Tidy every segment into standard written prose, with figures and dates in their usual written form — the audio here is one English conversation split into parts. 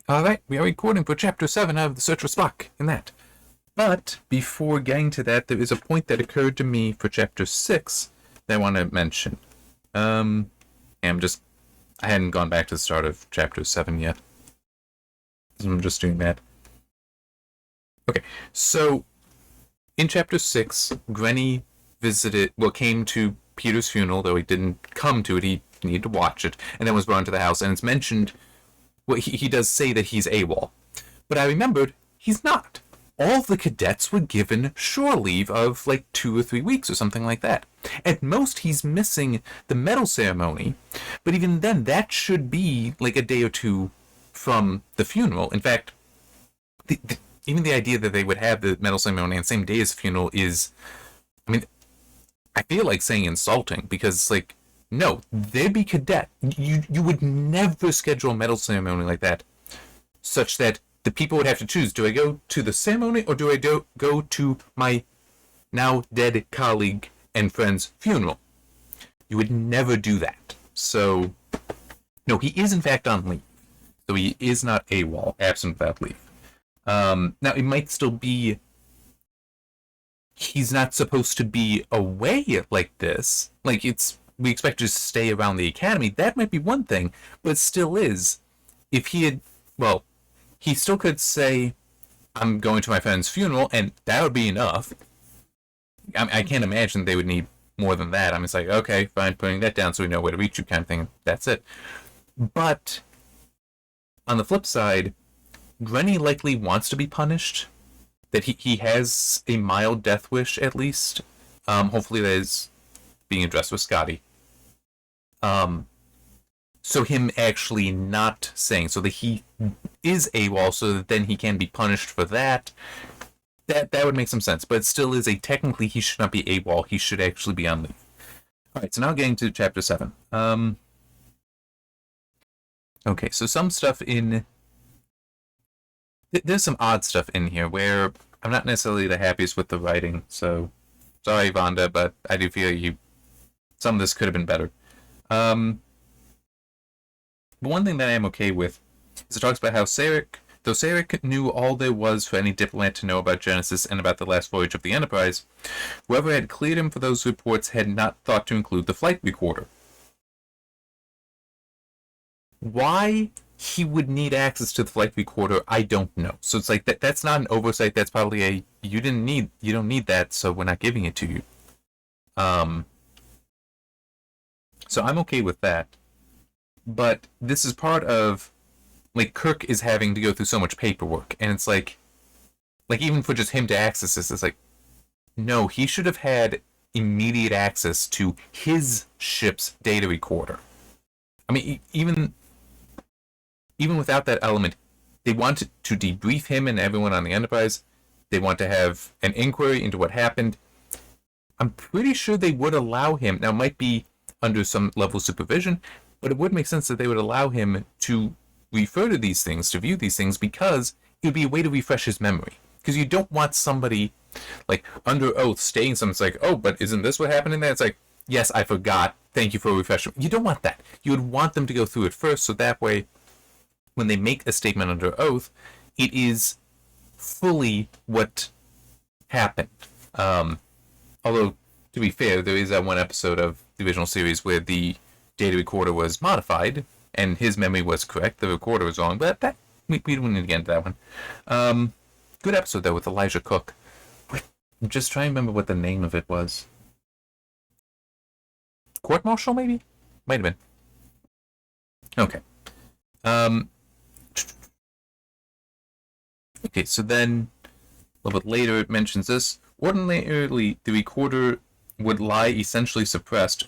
Alright, we are recording for Chapter 7 of The Search for Spock in that. But before getting to that, there is a point that occurred to me for Chapter 6 that I want to mention. I hadn't gone back to the start of Chapter 7 yet. So I'm just doing that. Okay, so in Chapter 6, Grenny came to Peter's funeral, though he didn't come to it, he needed to watch it, and then was brought into the house, and it's mentioned. Well, he does say that he's AWOL. But I remembered, he's not. All the cadets were given shore leave of like 2 or 3 weeks or something like that. At most, he's missing the medal ceremony. But even then, that should be like a day or two from the funeral. In fact, even the idea that they would have the medal ceremony on the same day as the funeral is, I mean, I feel like saying insulting, because it's like, no, they'd be cadet. You would never schedule a medal ceremony like that, such that the people would have to choose: do I go to the ceremony or do I go to my now dead colleague and friend's funeral? You would never do that. So, no, he is in fact on leave. So he is not AWOL, absent without leave. Now, it might still be he's not supposed to be away like this. Like, we expect to stay around the academy. That might be one thing, but it still is. If he had, well, he still could say, I'm going to my friend's funeral, and that would be enough. I can't imagine they would need more than that. I'm just like, okay, fine, putting that down so we know where to reach you kind of thing. That's it. But on the flip side, Grenny likely wants to be punished. That he has a mild death wish, at least. Hopefully that is being addressed with Scotty. So him actually not saying, so that he is AWOL, so that then he can be punished for that. That would make some sense, but it still is technically he should not be AWOL, he should actually be on leave. Alright, so now getting to Chapter 7. Okay, so some stuff in... There's some odd stuff in here where I'm not necessarily the happiest with the writing, so sorry, Vonda, but I do feel some of this could have been better. But one thing that I am okay with is it talks about how though Sarek knew all there was for any diplomat to know about Genesis and about the last voyage of the Enterprise, whoever had cleared him for those reports had not thought to include the flight recorder. Why he would need access to the flight recorder, I don't know. So it's like that's not an oversight. That's probably you don't need that, so we're not giving it to you. So I'm okay with that. But this is part of, like, Kirk is having to go through so much paperwork, and it's like even for just him to access this, it's like, no, he should have had immediate access to his ship's data recorder. I mean, even without that element, they want to debrief him and everyone on the Enterprise. They want to have an inquiry into what happened. I'm pretty sure they would allow him. Now, it might be under some level of supervision, but it would make sense that they would allow him to refer to these things, to view these things, because it would be a way to refresh his memory. Because you don't want somebody, like, under oath stating something. It's like, oh, but isn't this what happened in there? It's like, yes, I forgot. Thank you for a refresher. You don't want that. You would want them to go through it first, so that way, when they make a statement under oath, it is fully what happened. Although, to be fair, there is that one episode of the original series where the data recorder was modified, and his memory was correct, the recorder was wrong, but that we don't need to get into that one. Good episode, though, with Elijah Cook. I'm just trying to remember what the name of it was. Court Martial, maybe? Might have been. Okay. Okay, so then, a little bit later, it mentions this. Ordinarily, the recorder would lie essentially suppressed,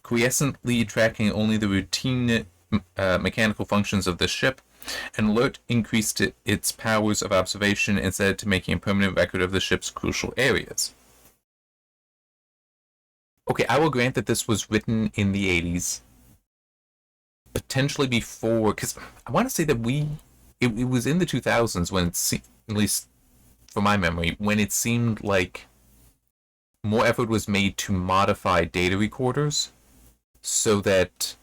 quiescently tracking only the routine mechanical functions of the ship. An alert increased its powers of observation instead to making a permanent record of the ship's crucial areas. Okay, I will grant that this was written in the 80s. Potentially before, because I want to say that it was in the 2000s when at least from my memory, when it seemed like more effort was made to modify data recorders so that,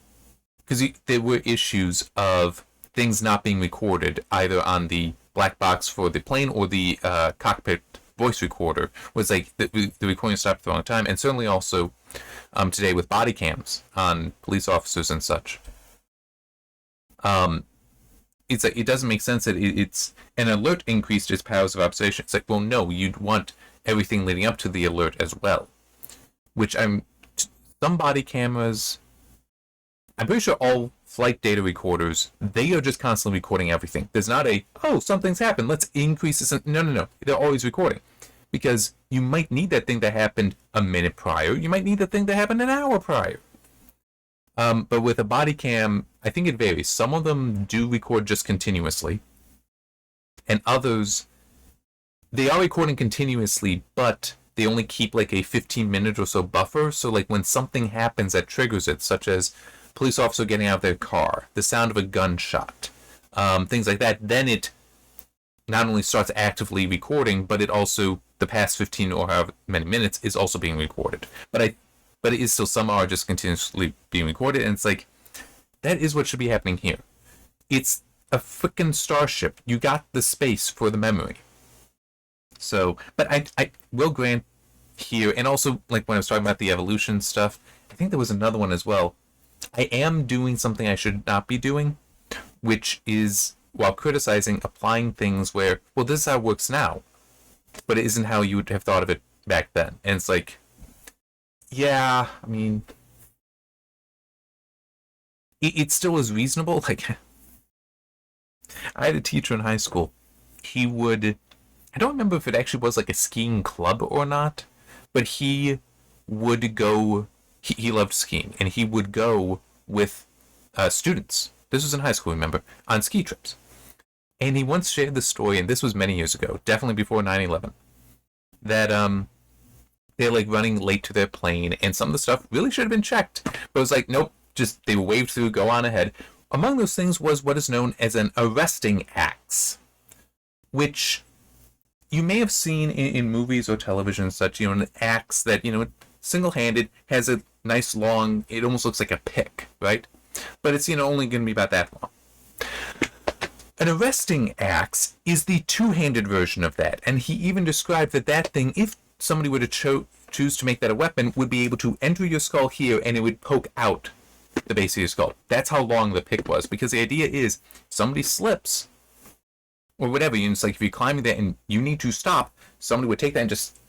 because there were issues of things not being recorded either on the black box for the plane or the cockpit voice recorder was like the recording stopped at the wrong time, and certainly also today with body cams on police officers and such. It's like it doesn't make sense that it's an alert increased its powers of observation. It's like, well, no, you'd want everything leading up to the alert as well. Which some body cameras, I'm pretty sure all flight data recorders, they are just constantly recording everything. There's not something's happened, let's increase this. No. They're always recording. Because you might need that thing that happened a minute prior. You might need the thing that happened an hour prior. But with a body cam, I think it varies. Some of them do record just continuously. And others, they are recording continuously, but they only keep like a 15-minute or so buffer. So like when something happens that triggers it, such as police officer getting out of their car, the sound of a gunshot, things like that, then it not only starts actively recording, but it also, the past 15 or however many minutes, is also being recorded. But it is still, some are just continuously being recorded, and it's like, that is what should be happening here. It's a freaking starship. You got the space for the memory. So, but I will grant here, and also, like when I was talking about the evolution stuff, I think there was another one as well. I am doing something I should not be doing, which is, while criticizing, applying things where, well, this is how it works now, but it isn't how you would have thought of it back then. And it's like, yeah, I mean, it still is reasonable. Like, I had a teacher in high school. He would, I don't remember if it actually was like a skiing club or not, but he would go, he loved skiing, and he would go with students. This was in high school, remember, on ski trips. And he once shared the story, and this was many years ago, definitely before 9/11, that they're like running late to their plane, and some of the stuff really should have been checked. But it was like, nope, just they were waved through, go on ahead. Among those things was what is known as an arresting axe, which you may have seen in movies or television and such, an axe that, single-handed, has a nice long, it almost looks like a pick, right? But it's, only going to be about that long. An arresting axe is the two-handed version of that, and he even described that thing, if somebody were to choose to make that a weapon, would be able to enter your skull here, and it would poke out the base of your skull. That's how long the pick was, because the idea is, somebody slips, or whatever, it's like if you're climbing that and you need to stop, somebody would take that and just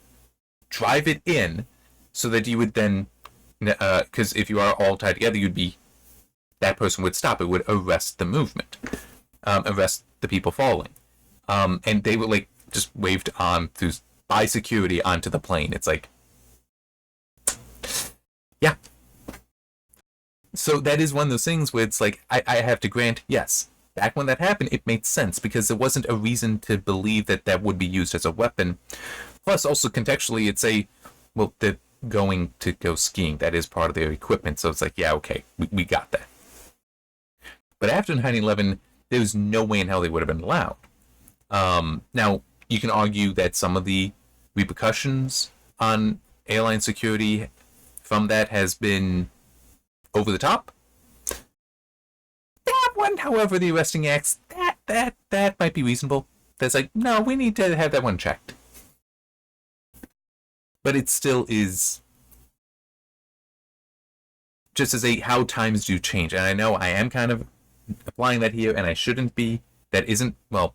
drive it in, so that you would then, because if you are all tied together, that person would stop. It would arrest the movement. Arrest the people falling. And they were like just waved on through by security onto the plane. It's like, yeah. So that is one of those things where it's like, I have to grant, yes, back when that happened, it made sense because there wasn't a reason to believe that would be used as a weapon. Plus, also contextually, it's well, they're going to go skiing. That is part of their equipment. So it's like, yeah, okay, we got that. But after 9/11, there was no way in hell they would have been allowed. Now, you can argue that some of the repercussions on airline security from that has been over the top. That one, however, the arresting acts, that might be reasonable. That's like, no, we need to have that one checked. But it still is just as how times do change. And I know I am kind of applying that here, and I shouldn't be. That isn't, well,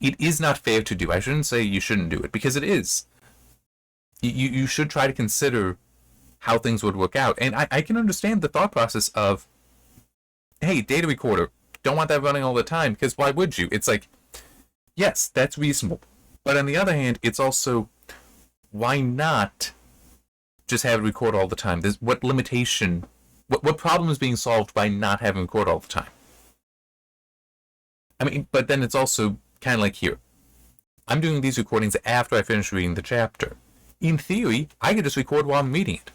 it is not fair to do. I shouldn't say you shouldn't do it, because it is. You should try to consider how things would work out. And I can understand the thought process of, hey, data recorder, don't want that running all the time, because why would you? It's like, yes, that's reasonable. But on the other hand, it's also, why not just have it record all the time? What limitation, what problem is being solved by not having record all the time? I mean, but then it's also kind of like here. I'm doing these recordings after I finish reading the chapter. In theory, I could just record while I'm reading it.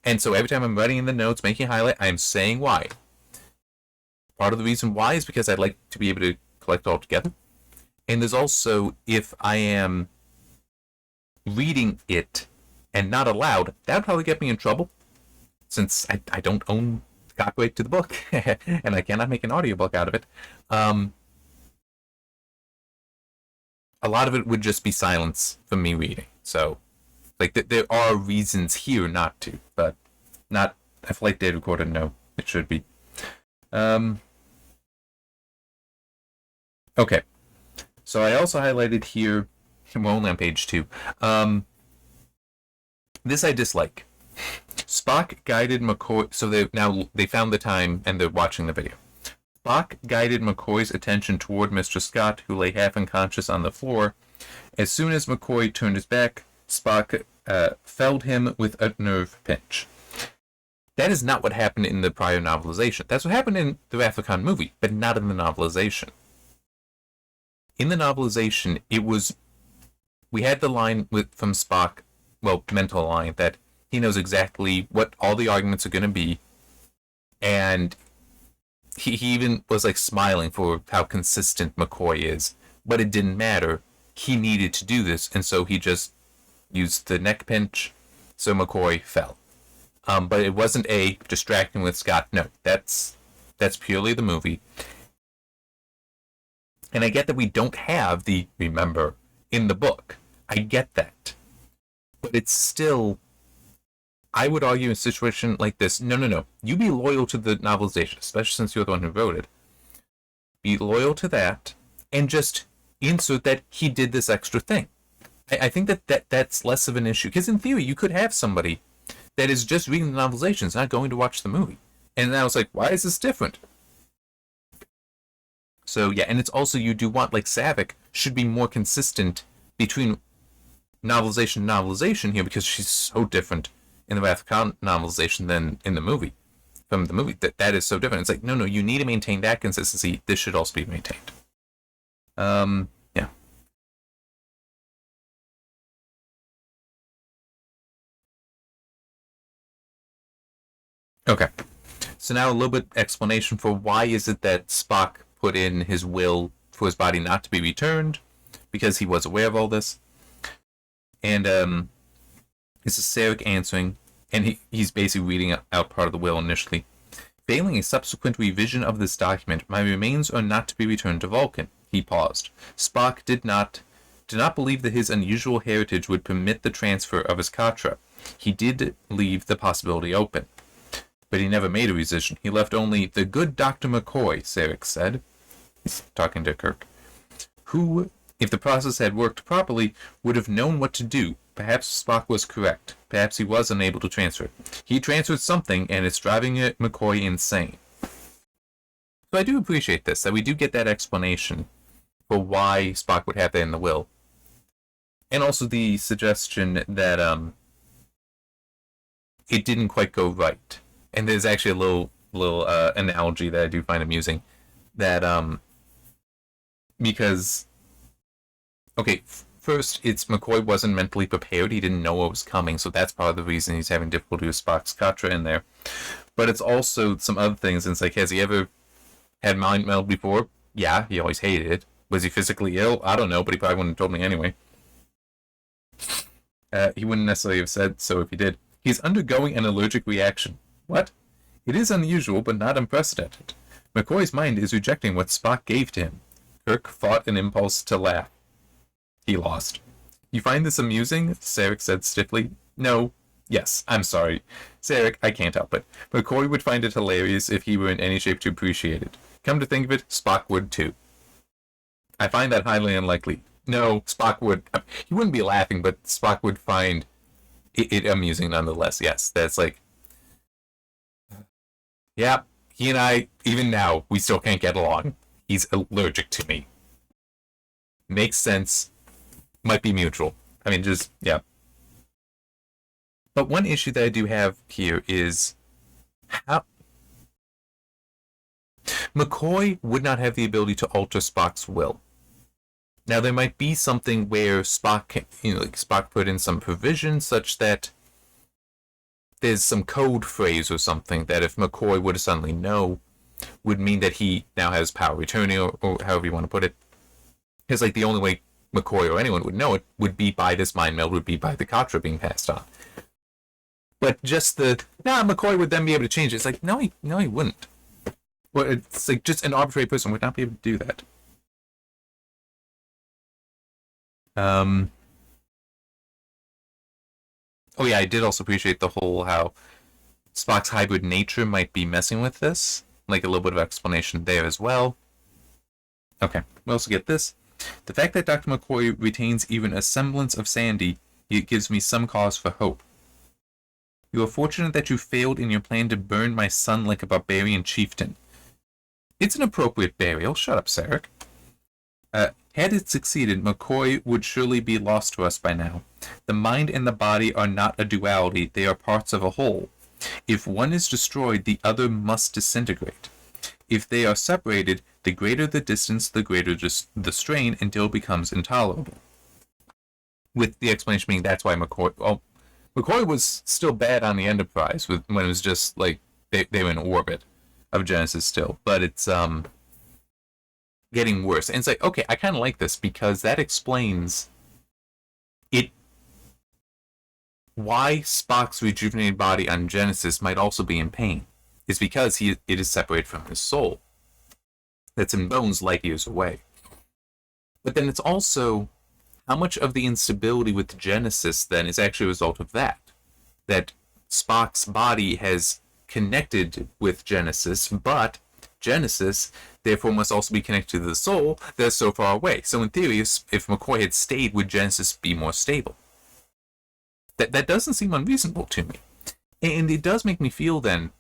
And so every time I'm writing in the notes, making a highlight, I'm saying why. Part of the reason why is because I'd like to be able to collect all together. And there's also, if I am reading it and not aloud, that would probably get me in trouble, since I don't own the copyright to the book, and I cannot make an audiobook out of it. A lot of it would just be silence from me reading. So, like, there are reasons here not to, but not a flight data recorder. No, it should be. Okay. So I also highlighted here, we're only on page 2. This I dislike. Spock guided McCoy. So they found the time and they're watching the video. Spock guided McCoy's attention toward Mr. Scott, who lay half unconscious on the floor. As soon as McCoy turned his back, Spock felled him with a nerve pinch. That is not what happened in the prior novelization. That's what happened in the Wrath of Khan movie, but not in the novelization. In the novelization, we had the line from Spock, well, mental line, that he knows exactly what all the arguments are going to be, and he even was like smiling for how consistent McCoy is, but it didn't matter. He needed to do this, and so he just used the neck pinch, so McCoy fell. But it wasn't a distracting with Scott. No, that's purely the movie. And I get that we don't have the remember in the book. I get that. But it's still, I would argue in a situation like this, no. You be loyal to the novelization, especially since you're the one who wrote it. Be loyal to that, and just insert that he did this extra thing. I think that's less of an issue. Because in theory, you could have somebody that is just reading the novelization, is not going to watch the movie. And now it's like, why is this different? So yeah, and it's also, you do want, like, Saavik should be more consistent between novelization and novelization here, because she's so different in the Wrath of Khan novelization than in the movie. From the movie, that is so different. It's like, no, you need to maintain that consistency. This should also be maintained. Yeah. Okay. So now a little bit explanation for why is it that Spock put in his will for his body not to be returned, because he was aware of all this. And this is Sarek answering, and he's basically reading out part of the will initially. Failing a subsequent revision of this document, my remains are not to be returned to Vulcan. He paused. Spock did not believe that his unusual heritage would permit the transfer of his Katra. He did leave the possibility open. But he never made a revision. He left only the good Dr. McCoy, Sarek said. He's talking to Kirk. Who, if the process had worked properly, would have known what to do. Perhaps Spock was correct. Perhaps he was unable to transfer it. He transferred something, and it's driving McCoy insane. So I do appreciate this, that we do get that explanation for why Spock would have that in the will. And also the suggestion that it didn't quite go right. And there's actually a little analogy that I do find amusing. That, because, okay, first, it's McCoy wasn't mentally prepared. He didn't know what was coming, so that's part of the reason he's having difficulty with Spock's Katra in there. But it's also some other things. It's like, has he ever had mind meld before? Yeah, he always hated it. Was he physically ill? I don't know, but he probably wouldn't have told me anyway. He wouldn't necessarily have said so if he did. He's undergoing an allergic reaction. What? It is unusual, but not unprecedented. McCoy's mind is rejecting what Spock gave to him. Kirk fought an impulse to laugh. He lost. You find this amusing? Sarek said stiffly. No. Yes, I'm sorry. Sarek, I can't help it. McCoy would find it hilarious if he were in any shape to appreciate it. Come to think of it, Spock would too. I find that highly unlikely. No, Spock would. He wouldn't be laughing, but Spock would find it amusing nonetheless. Yes, that's like... Yeah, he and I, even now, we still can't get along. He's allergic to me. Makes sense. Might be mutual. I mean, just, yeah. But one issue that I do have here is how... McCoy would not have the ability to alter Spock's will. Now, there might be something where Spock, like Spock put in some provision such that there's some code phrase or something that if McCoy would suddenly know, would mean that he now has power of attorney, or however you want to put it. Because, like, the only way McCoy or anyone would know it would be by this mind meld, would be by the Katra being passed on. But just McCoy would then be able to change it. It's like, no, he wouldn't. Well, it's like just an arbitrary person would not be able to do that. Oh yeah, I did also appreciate the whole how Spock's hybrid nature might be messing with this. Like a little bit of explanation there as well. Okay, we also get this. The fact that Dr. McCoy retains even a semblance of sanity, it gives me some cause for hope. You are fortunate that you failed in your plan to burn my son like a barbarian chieftain. It's an appropriate burial. Shut up, Sarek. Had it succeeded, McCoy would surely be lost to us by now. The mind and the body are not a duality, they are parts of a whole. If one is destroyed, the other must disintegrate. If they are separated, the greater the distance, the greater the strain, until it becomes intolerable. With the explanation being that's why McCoy was still bad on the Enterprise when it was just like they were in orbit of Genesis still, but it's getting worse. And it's like, okay, I kind of like this because that explains it. Why Spock's rejuvenated body on Genesis might also be in pain is because it is separated from his soul. That's in bones light years away. But then it's also how much of the instability with Genesis then is actually a result of that. That Spock's body has connected with Genesis, but Genesis therefore must also be connected to the soul that's so far away. So in theory, if McCoy had stayed, would Genesis be more stable? That doesn't seem unreasonable to me. And it does make me feel then,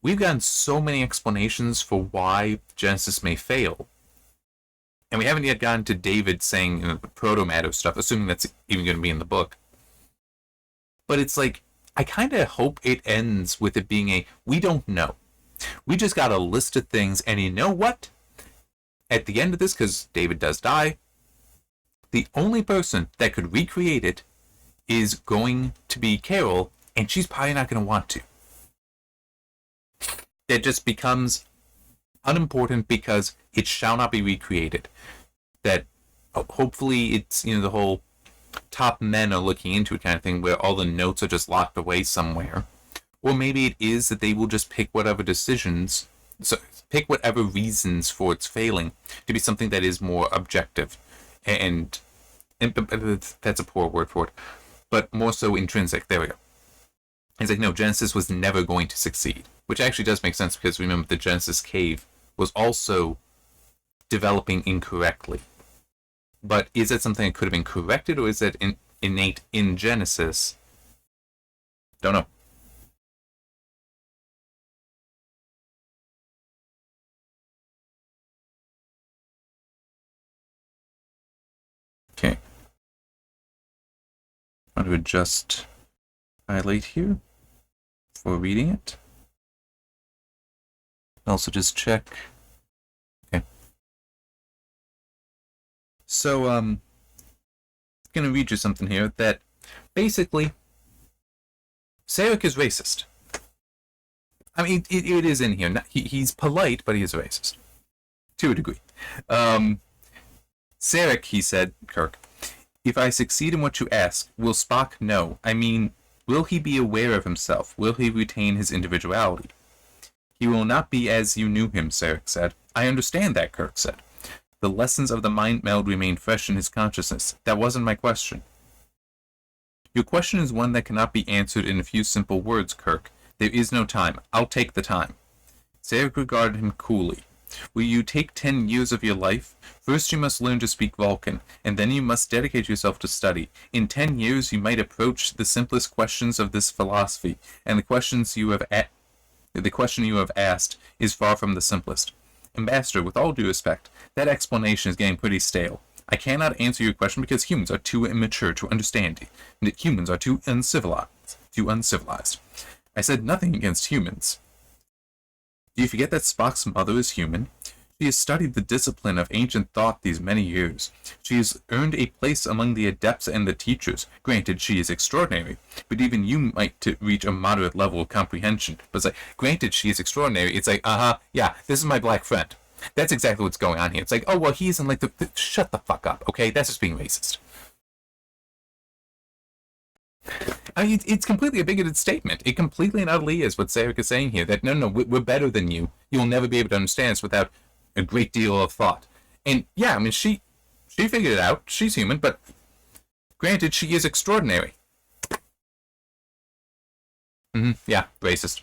we've gotten so many explanations for why Genesis may fail. And we haven't yet gotten to David saying the proto-matter stuff, assuming that's even going to be in the book. But it's like, I kind of hope it ends with it being we don't know. We just got a list of things, and you know what? At the end of this, because David does die, the only person that could recreate it is going to be Carol, and she's probably not going to want to. That just becomes unimportant because it shall not be recreated. That hopefully it's, the whole top men are looking into it kind of thing where all the notes are just locked away somewhere. Or maybe it is that they will just pick whatever reasons for its failing to be something that is more objective. And that's a poor word for it. But more so intrinsic. There we go. It's like, no, Genesis was never going to succeed. Which actually does make sense because remember the Genesis cave was also developing incorrectly. But is that something that could have been corrected, or is that innate in Genesis? Don't know. Okay. I'm going to adjust highlight here for reading it. Also just check. Okay. So, I'm going to read you something here that basically Sarek is racist. I mean, it is in here. He's polite, but he is a racist. To a degree. Sarek, he said, Kirk, if I succeed in what you ask, will Spock know? I mean, will he be aware of himself? Will he retain his individuality? He will not be as you knew him, Sarek said. I understand that, Kirk said. The lessons of the mind meld remain fresh in his consciousness. That wasn't my question. Your question is one that cannot be answered in a few simple words, Kirk. There is no time. I'll take the time. Sarek regarded him coolly. Will you take 10 years of your life? First you must learn to speak Vulcan, and then you must dedicate yourself to study. In 10 years you might approach the simplest questions of this philosophy, and the question you have asked is far from the simplest. Ambassador, with all due respect, that explanation is getting pretty stale. I cannot answer your question because humans are too immature to understand it, and humans are too uncivilized. I said nothing against humans. Do you forget that Spock's mother is human? She has studied the discipline of ancient thought these many years. She has earned a place among the adepts and the teachers. Granted, she is extraordinary, but even you might reach a moderate level of comprehension. But it's like, granted, she is extraordinary. It's like, yeah, this is my black friend. That's exactly what's going on here. It's like, oh, well, he's in like shut the fuck up, okay? That's just being racist. I mean, it's completely a bigoted statement. It completely and utterly is what Sarek is saying here. That no, we're better than you. You'll never be able to understand us without a great deal of thought. And yeah, I mean, she figured it out. She's human, but granted, she is extraordinary. Yeah, racist.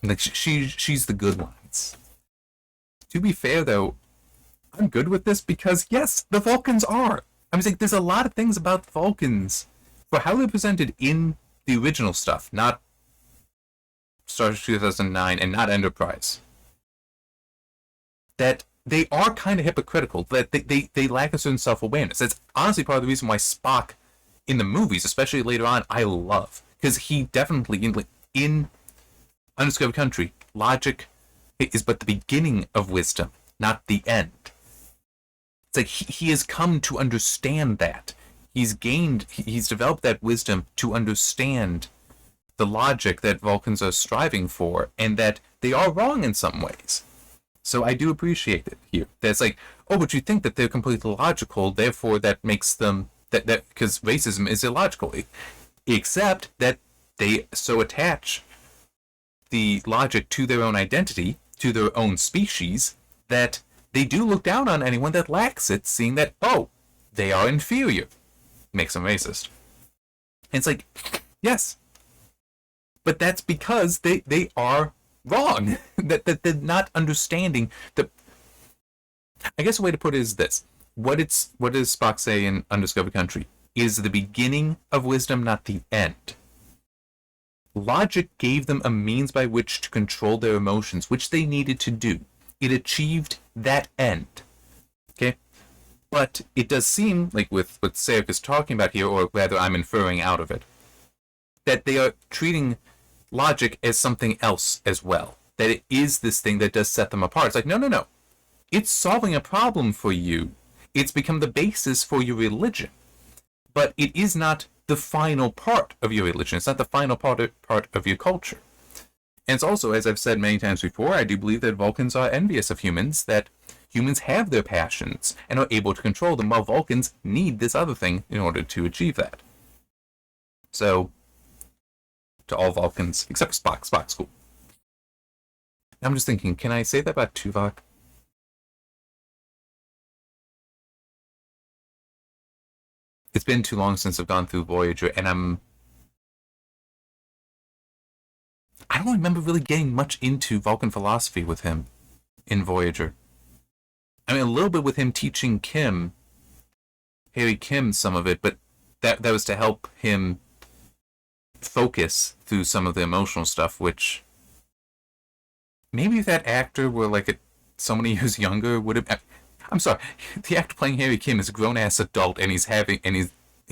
Like she's the good ones. To be fair, though, I'm good with this because yes, the Vulcans are. I was like, there's a lot of things about the Vulcans for how they're presented in the original stuff, not Star Trek 2009 and not Enterprise. That they are kind of hypocritical. That they lack a certain self-awareness. That's honestly part of the reason why Spock in the movies, especially later on, I love, because he definitely in Undiscovered Country, logic is but the beginning of wisdom, not the end. It's like he has come to understand that. He's developed that wisdom to understand the logic that Vulcans are striving for, and that they are wrong in some ways. So I do appreciate it here. That's like, oh, but you think that they're completely logical, therefore that makes them that because racism is illogical, except that they so attach the logic to their own identity, to their own species, that they do look down on anyone that lacks it, seeing that, oh, they are inferior. Makes them racist. And it's like, yes. But that's because they are wrong. that they're not understanding the... I guess a way to put it is this. What does Spock say in Undiscovered Country? Is the beginning of wisdom, not the end. Logic gave them a means by which to control their emotions, which they needed to do. It achieved that end. Okay? But it does seem, like with what Sarek is talking about here, or rather I'm inferring out of it, that they are treating logic as something else as well. That it is this thing that does set them apart. It's like, no. It's solving a problem for you. It's become the basis for your religion. But it is not the final part of your religion. It's not the final part of your culture. And it's also, as I've said many times before, I do believe that Vulcans are envious of humans, that humans have their passions and are able to control them, while Vulcans need this other thing in order to achieve that. So, to all Vulcans, except for Spock. Spock's cool. I'm just thinking, can I say that about Tuvok? It's been too long since I've gone through Voyager, and I don't remember really getting much into Vulcan philosophy with him in Voyager. I mean, a little bit with him teaching Harry Kim, some of it, but that was to help him focus through some of the emotional stuff, which maybe if that actor were like so many years younger would have... I'm sorry, the actor playing Harry Kim is a grown-ass adult, and he's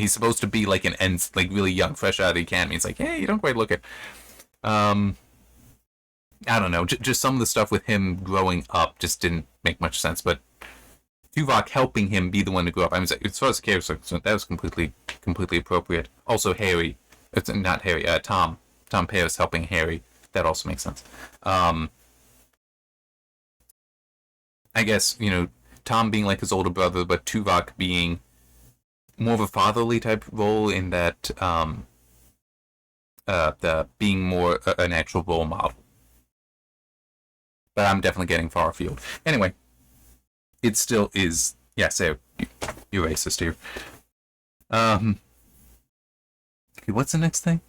supposed to be like like really young, fresh out of the academy. It's like, hey, you don't quite look it. I don't know, just some of the stuff with him growing up just didn't make much sense, but Tuvok helping him be the one to grow up, I mean, as far as the character is concerned, that was completely appropriate. Also, Harry, it's not Harry, Tom Paris helping Harry, that also makes sense. I guess, Tom being like his older brother, but Tuvok being more of a fatherly type role in that, the being more an actual role model. But I'm definitely getting far afield. Anyway, it still is. Yeah, say you're racist here. Okay, what's the next thing?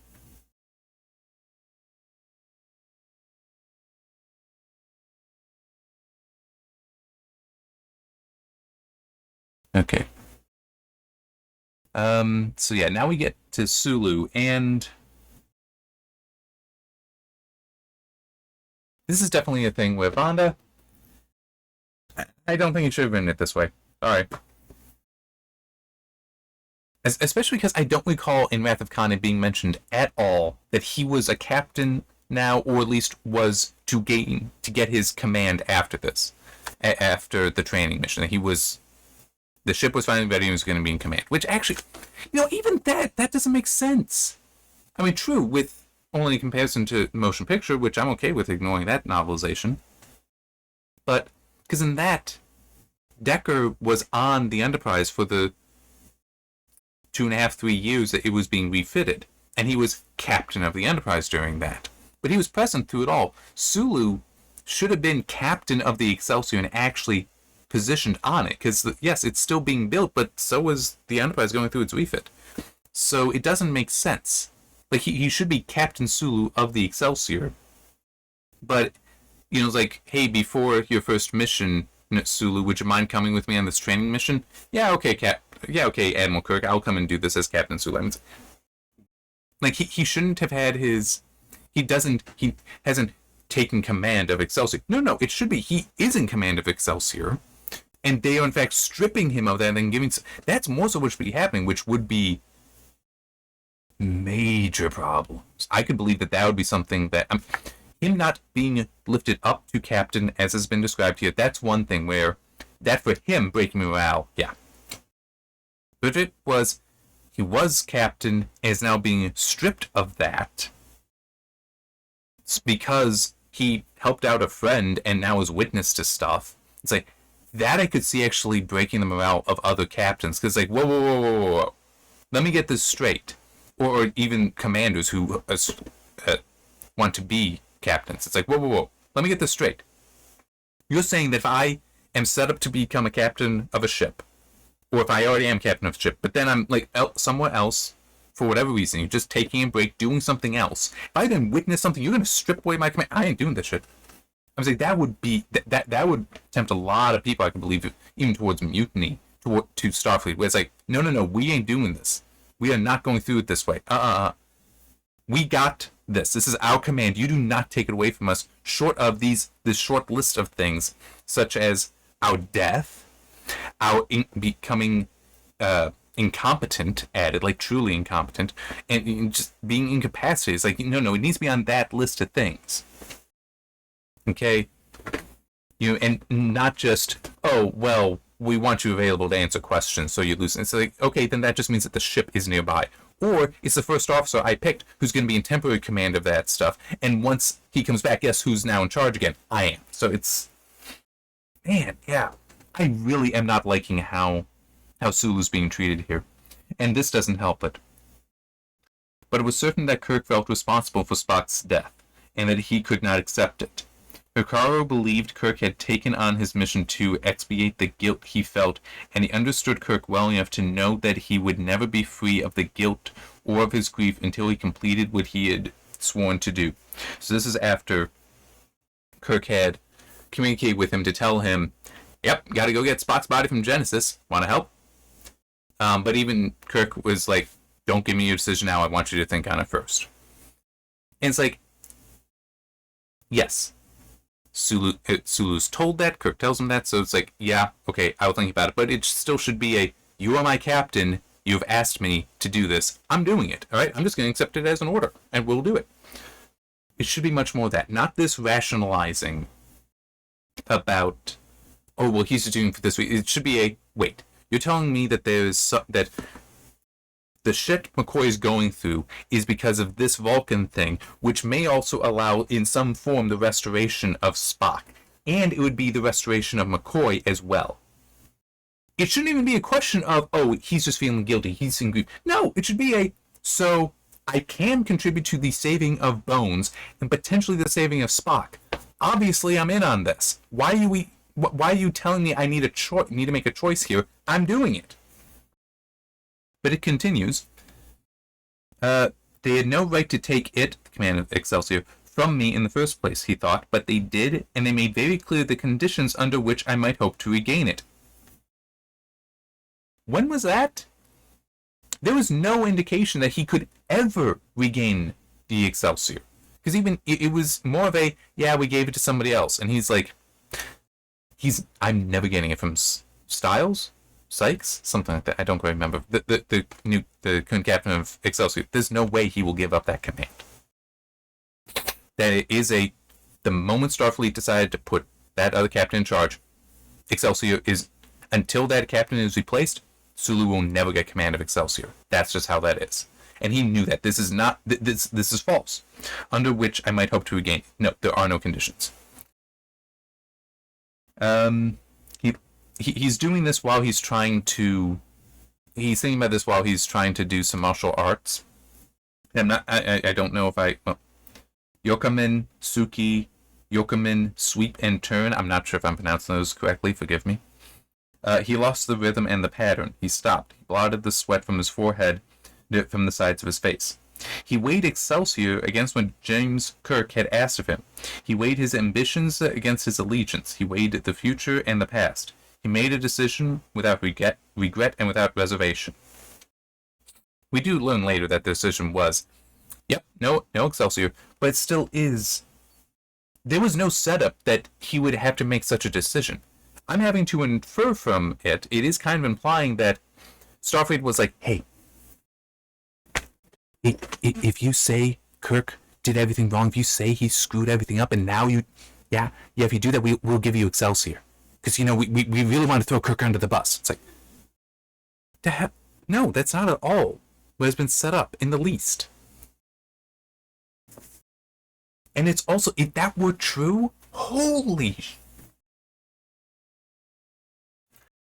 Okay. So yeah, now we get to Sulu, and this is definitely a thing with Vonda. I don't think it should have been it this way. Alright. Especially because I don't recall in Wrath of Khan it being mentioned at all that he was a captain now, or at least was to get his command after this. After the training mission. The ship was finally ready and was going to be in command. Which actually, even that doesn't make sense. I mean, true, with only in comparison to motion picture, which I'm okay with ignoring that novelization. But, because in that, Decker was on the Enterprise for the 2.5, 3 years that it was being refitted, and he was captain of the Enterprise during that. But he was present through it all. Sulu should have been captain of the Excelsior and actually positioned on it, because yes, it's still being built, but so is the Enterprise going through its refit. So it doesn't make sense. Like, he should be Captain Sulu of the Excelsior. But, it's like, hey, before your first mission, Sulu, would you mind coming with me on this training mission? Yeah, okay, okay, Admiral Kirk, I'll come and do this as Captain Sulu. Like, he shouldn't have had his... He hasn't taken command of Excelsior. No, it should be he is in command of Excelsior, and they are in fact stripping him of that and then giving... That's more so what should be happening, which would be major problems. I could believe that would be something that... him not being lifted up to captain, as has been described here, that's one thing where... That for him, breaking morale, yeah. But it was... He was captain, and is now being stripped of that. It's because he helped out a friend and now is witness to stuff. It's like, that I could see actually breaking the morale of other captains. Because, like, whoa. Let me get this straight. Or even commanders who want to be captains. It's like, whoa. Let me get this straight. You're saying that if I am set up to become a captain of a ship, or if I already am captain of a ship, but then I'm, like, somewhere else, for whatever reason, you're just taking a break, doing something else. If I then witness something, you're going to strip away my command. I ain't doing this shit. I was like, that would be... That would tempt a lot of people, I can believe, even towards mutiny, to Starfleet, where it's like, no, we ain't doing this. We are not going through it this way. We got this. This is our command. You do not take it away from us, short of this short list of things, such as our death, our becoming incompetent added, like truly incompetent, and just being incapacitated. It's like, no, it needs to be on that list of things. Okay? And not just, oh, well, we want you available to answer questions, so you lose. It's like, okay, then that just means that the ship is nearby. Or it's the first officer I picked who's going to be in temporary command of that stuff. And once he comes back, guess who's now in charge again? I am. So it's... Man, yeah. I really am not liking how Sulu's being treated here. And this doesn't help it. But it was certain that Kirk felt responsible for Spock's death, and that he could not accept it. Hikaru believed Kirk had taken on his mission to expiate the guilt he felt, and he understood Kirk well enough to know that he would never be free of the guilt or of his grief until he completed what he had sworn to do. So this is after Kirk had communicated with him to tell him, yep, gotta go get Spock's body from Genesis. Wanna help? But even Kirk was like, don't give me your decision now, I want you to think on it first. And it's like, yes, Sulu's told that, Kirk tells him that, so it's like, yeah, okay, I'll think about it, but it still should be a, you are my captain, you've asked me to do this, I'm doing it, alright? I'm just going to accept it as an order, and we'll do it. It should be much more that, not this rationalizing about, oh, well, he's just doing it for this week. It should be a, wait, you're telling me that that the shit McCoy is going through is because of this Vulcan thing, which may also allow, in some form, the restoration of Spock. And it would be the restoration of McCoy as well. It shouldn't even be a question of, oh, he's just feeling guilty, he's in grief. No, it should be a, so I can contribute to the saving of Bones and potentially the saving of Spock. Obviously, I'm in on this. Why are you telling me I need to make a choice here? I'm doing it. But it continues. They had no right to take it, the command of Excelsior, from me in the first place, he thought, but they did, and they made very clear the conditions under which I might hope to regain it. When was that? There was no indication that he could ever regain the Excelsior. Because even, it was more of a, yeah, we gave it to somebody else. And he's like, I'm never getting it from Styles? Sykes? Something like that. I don't quite remember. The current captain of Excelsior. There's no way he will give up that command. That it is the moment Starfleet decided to put that other captain in charge, Excelsior is, until that captain is replaced, Sulu will never get command of Excelsior. That's just how that is. And he knew that. This is not, this is false. Under which I might hope to regain. No, there are no conditions. he's doing this while he's trying to. He's thinking about this while he's trying to do some martial arts. I don't know if Yokamin, Suki, Yokamin, Sweep, and Turn. I'm not sure if I'm pronouncing those correctly. Forgive me. He lost the rhythm and the pattern. He stopped. He blotted the sweat from his forehead, from the sides of his face. He weighed Excelsior against what James Kirk had asked of him. He weighed his ambitions against his allegiance. He weighed the future and the past. He made a decision without regret and without reservation. We do learn later that the decision was, yep, no Excelsior, but it still is. There was no setup that he would have to make such a decision. I'm having to infer from it. It is kind of implying that Starfleet was like, hey, if you say Kirk did everything wrong, if you say he screwed everything up, and now if you do that, we'll give you Excelsior. Because, we really want to throw Kirk under the bus. It's like, no, that's not at all what has been set up in the least. And it's also, if that were true,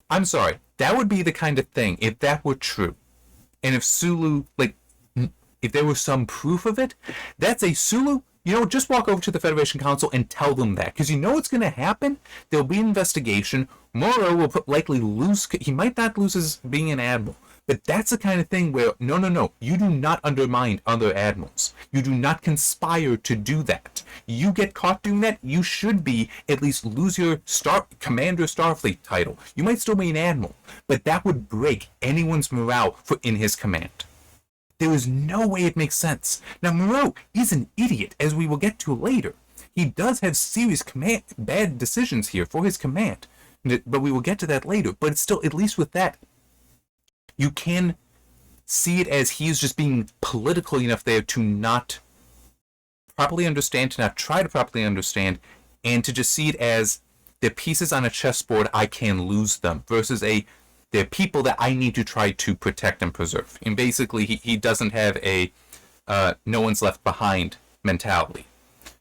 I'm sorry, that would be the kind of thing, if that were true. And if Sulu, if there was some proof of it, that's a Sulu, just walk over to the Federation Council and tell them that. Because what's going to happen? There'll be an investigation. Moro will likely lose, he might not lose his being an admiral. But that's the kind of thing where, no, you do not undermine other admirals. You do not conspire to do that. You get caught doing that, you should at least lose your Commander Starfleet title. You might still be an admiral, but that would break anyone's morale in his command. There is no way it makes sense. Now, Moreau is an idiot, as we will get to later. He does have serious bad decisions here for his command, but we will get to that later. But it's still, at least with that, you can see it as he is just being political enough there to not properly understand, to not try to properly understand, and to just see it as they're pieces on a chessboard, I can lose them, versus they're people that I need to try to protect and preserve. And basically, he doesn't have a no one's left behind mentality,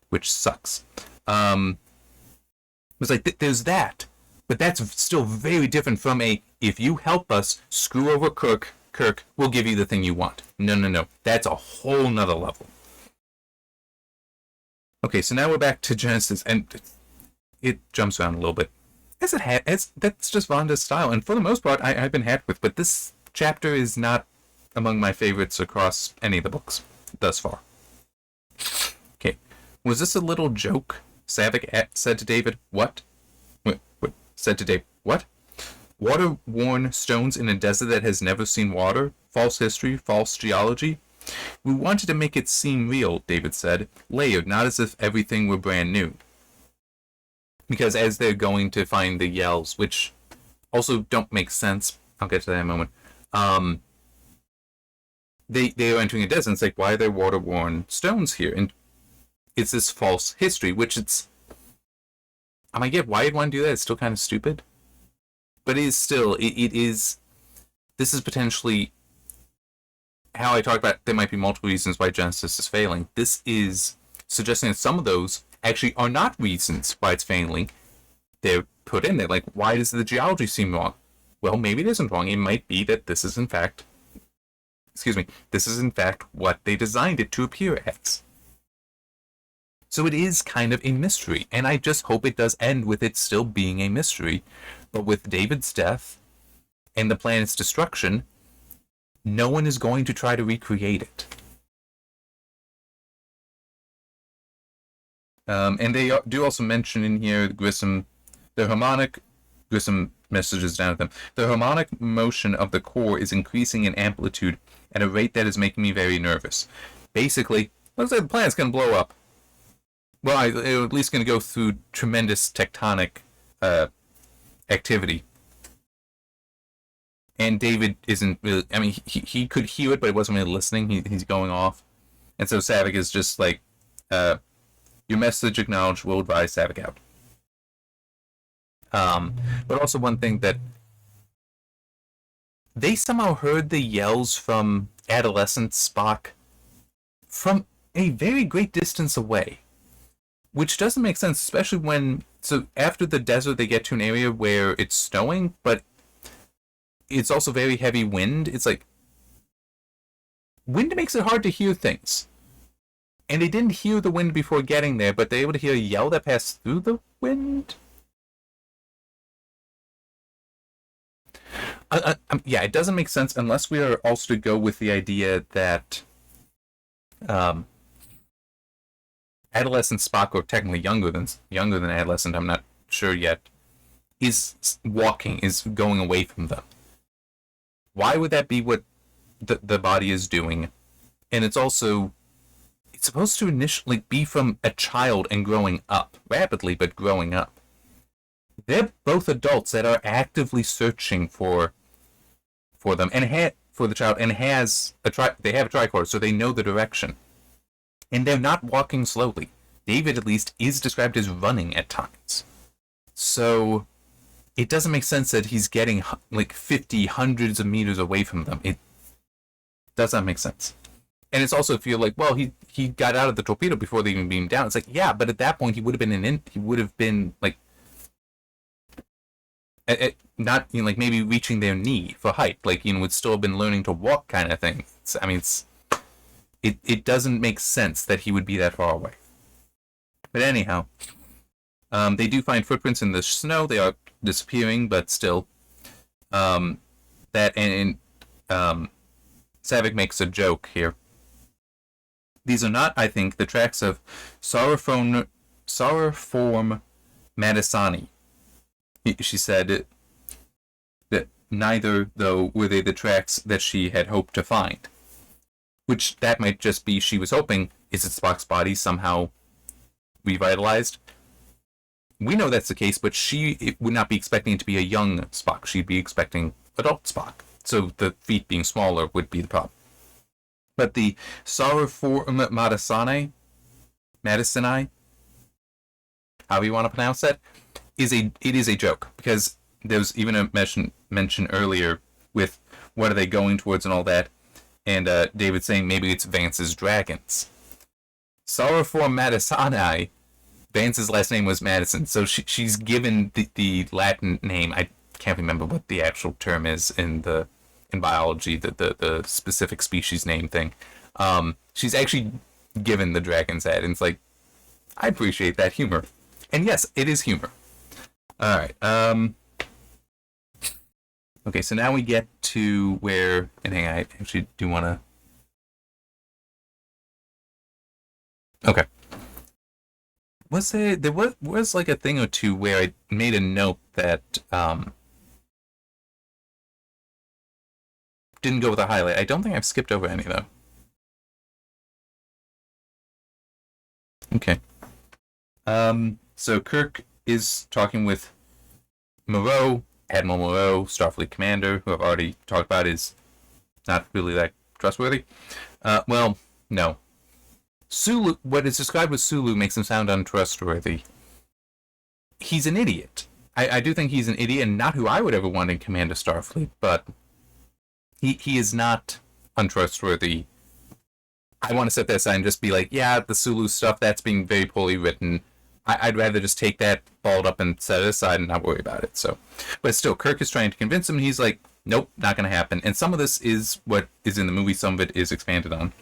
which sucks. It's like, there's that. But that's still very different from if you help us screw over Kirk, we'll give you the thing you want. No. That's a whole nother level. Okay, so now we're back to Genesis, and it jumps around a little bit. That's just Vonda's style, and for the most part, I've been happy with. But this chapter is not among my favorites across any of the books thus far. Okay, was this a little joke? Saavik said to David, "What?" Said to David, "What? Water-worn stones in a desert that has never seen water? False history, false geology?" "We wanted to make it seem real," David said, "layered, not as if everything were brand new." Because as they're going to find the yells, which also don't make sense, I'll get to that in a moment, they are entering a desert, and it's like, why are there water-worn stones here? And it's this false history, which I might get why you'd want to do that. It's still kind of stupid. But it is still, this is potentially how I talk about there might be multiple reasons why Genesis is failing. This is suggesting that some of those actually are not reasons why it's failing. They're put in there. Like, why does the geology seem wrong? Well, maybe it isn't wrong. It might be that this is in fact what they designed it to appear as. So it is kind of a mystery, and I just hope it does end with it still being a mystery. But with David's death and the planet's destruction, no one is going to try to recreate it. And they do also mention in here Grissom messages down at them. The harmonic motion of the core is increasing in amplitude at a rate that is making me very nervous. Basically, looks like the planet's going to blow up. Well, it's at least going to go through tremendous tectonic activity. And David isn't really, I mean, he could hear it, but he wasn't really listening. He's going off. And so Saavik is just like, your message acknowledged, we'll advise Saavik out. But also one thing that they somehow heard the yells from adolescent Spock from a very great distance away. which doesn't make sense, especially when, so after the desert, they get to an area where it's snowing, but it's also very heavy wind. It's like, wind makes it hard to hear things. And they didn't hear the wind before getting there, but they're able to hear a yell that passed through the wind? Yeah, it doesn't make sense unless we are also to go with the idea that adolescent Spock, or technically younger than adolescent, I'm not sure yet, is walking, is going away from them. Why would that be what the body is doing? And it's supposed to initially be from a child and growing up rapidly, but growing up. They're both adults that are actively searching for them and for the child, and they have a tricorder, so they know the direction. And they're not walking slowly. David, at least, is described as running at times. So it doesn't make sense that he's getting like 50, hundreds of meters away from them. It does not make sense. And it's also, if you're like, well, he got out of the torpedo before they even beamed down. It's like, yeah, but at that point he would have been like, not, you know, like maybe reaching their knee for height, like, you know, would still have been learning to walk kind of thing. It doesn't make sense that he would be that far away. But anyhow, they do find footprints in the snow. They are disappearing, but still, Savick makes a joke here. These are not, I think, the tracks of Sauroform Madisani. She said that neither, though, were they the tracks that she had hoped to find. Which, that might just be, she was hoping, is it Spock's body somehow revitalized? We know that's the case, but she would not be expecting it to be a young Spock. She'd be expecting adult Spock. So the feet being smaller would be the problem. But the Sauroform Madisani, however you want to pronounce that, it is a joke, because there was even a mention earlier with what are they going towards and all that, and David saying maybe it's Vance's dragons. Sauroform Madisani, Vance's last name was Madison, so she's given the Latin name. I can't remember what the actual term is in biology, the specific species name thing. She's actually given the dragon's head, and it's like, I appreciate that humor. And yes, it is humor. Alright, okay, so now we get to where, and hang on, I actually do want to... Okay. There was like a thing or two where I made a note that, didn't go with a highlight. I don't think I've skipped over any, though. Okay. So Kirk is talking with Moreau, Admiral Moreau, Starfleet commander, who I've already talked about is not really that trustworthy. Well, no. Sulu, what is described with Sulu makes him sound untrustworthy. He's an idiot. I do think he's an idiot, and not who I would ever want in command of Starfleet, but he is not untrustworthy. I want to set that aside and just be like, yeah, the Sulu stuff, that's being very poorly written. I'd rather just take that, balled up, and set it aside and not worry about it. So, but still, Kirk is trying to convince him, and he's like, nope, not going to happen. And some of this is what is in the movie, some of it is expanded on.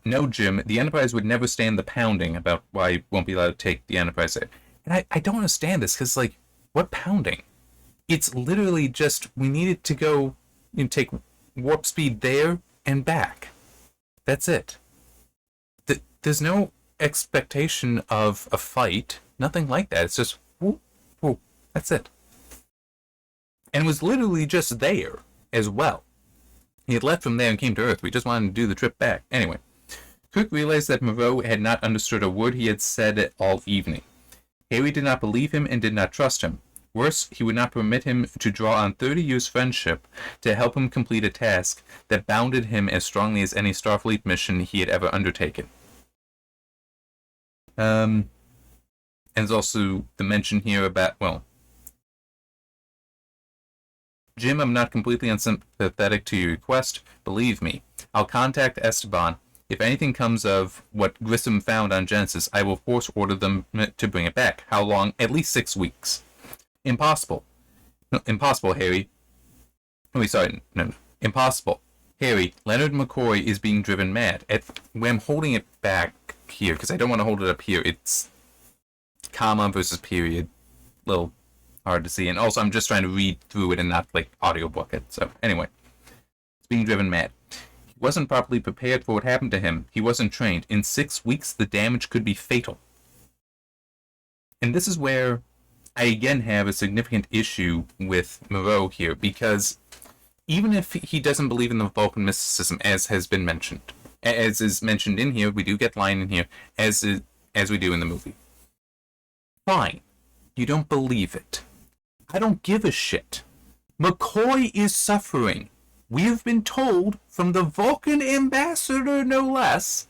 No, Jim, the Enterprise would never stand the pounding about why he won't be allowed to take the Enterprise there. And I don't understand this, because, like, what pounding? It's literally just, we needed to go, you know, take warp speed there and back. That's it. There's no expectation of a fight, nothing like that. It's just, whoop, whoop, that's it. And it was literally just there as well. He had left from there and came to Earth. We just wanted to do the trip back. Anyway, Kirk realized that Moreau had not understood a word he had said all evening. Harry did not believe him and did not trust him. Worse, he would not permit him to draw on 30 years' friendship to help him complete a task that bounded him as strongly as any Starfleet mission he had ever undertaken. And there's also the mention here about, well, Jim, I'm not completely unsympathetic to your request. Believe me, I'll contact Esteban If anything comes of what Grissom found on Genesis, I will force order them to bring it back. How long? At least 6 weeks. Impossible. No, impossible, Harry. Wait, sorry. No. Impossible. Harry, Leonard McCoy is being driven mad. When I'm holding it back here, because I don't want to hold it up here, it's comma versus period. A little hard to see. And also, I'm just trying to read through it and not, like, audiobook it. So, anyway. It's being driven mad. He wasn't properly prepared for what happened to him. He wasn't trained. In 6 weeks, the damage could be fatal. And this is where I again have a significant issue with Moreau here, because even if he doesn't believe in the Vulcan mysticism, as has been mentioned, as is mentioned in here, we do get line in here, as we do in the movie. Fine. You don't believe it. I don't give a shit. McCoy is suffering. We have been told from the Vulcan ambassador, no less,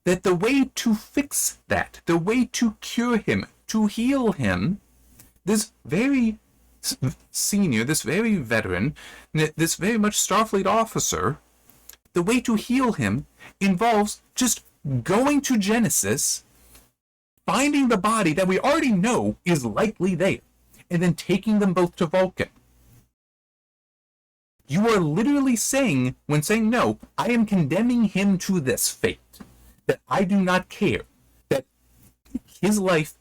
that the way to fix that, the way to cure him, to heal him, this very senior, this very veteran, this very much Starfleet officer, the way to heal him involves just going to Genesis, finding the body that we already know is likely there, and then taking them both to Vulcan. You are literally saying, when saying no, I am condemning him to this fate. That I do not care. That his life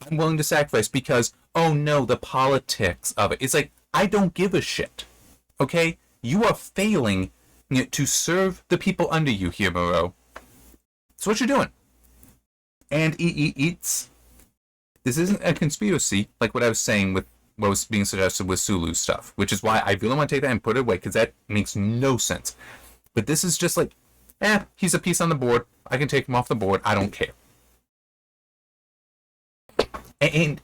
I'm willing to sacrifice because, oh no, the politics of it. It's like, I don't give a shit. Okay? You are failing to serve the people under you here, Moreau. That's what you're doing. And this isn't a conspiracy, like what I was saying with what was being suggested with Sulu's stuff, which is why I really want to take that and put it away, because that makes no sense. But this is just like, he's a piece on the board. I can take him off the board. I don't care. And